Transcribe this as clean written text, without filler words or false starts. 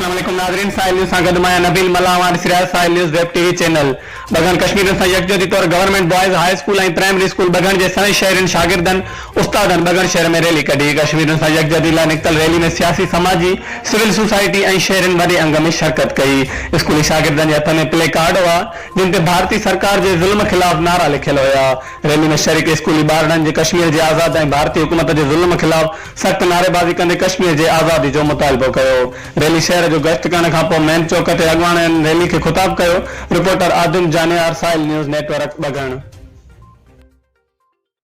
अस्सलाम वालेकुम नाज़रीन, साहिल न्यूज़ सां गॾु मां Nabeel Malhan Siraj Sahil news web TV channel बगन कश्मीर सां यकजहती तौर गवर्नमेंट बॉयज़ हाई स्कूल ऐं प्राइमरी स्कूल बगन जे सभी शहरनि शागिर्दनि उस्तादनि बगन शहर में रैली कढी। कश्मीर सां यकजहती लाइ निकतल रैली में सियासी समाजी सिविल सोसाइटी ऐं शहरनि वॾे अंग में शिरकत कई। स्कूली शागिर्दनि जे हथ में प्ले कार्ड हुआ जिन ते भारतीय सरकार जे ज़ुल्म खिलाफ़ नारा लिखियल हुआ। रैली में शरीक स्कूली ॿारनि जे कश्मीर जे आज़ाद ऐं भारतीय हुकूमत जे ज़ुल्म खिलाफ़ सख़्त नारेबाज़ी कंदे कश्मीर जे आज़ादी जो मुतालबो कयो। रैली शहर जो गश्त करण खां पोइ मेन चौक ते अॻवाननि रैली खे ख़िताब कयो। रिपोर्टर आदिम जानियार, साहिल न्यूज़ नेटवर्क बगन।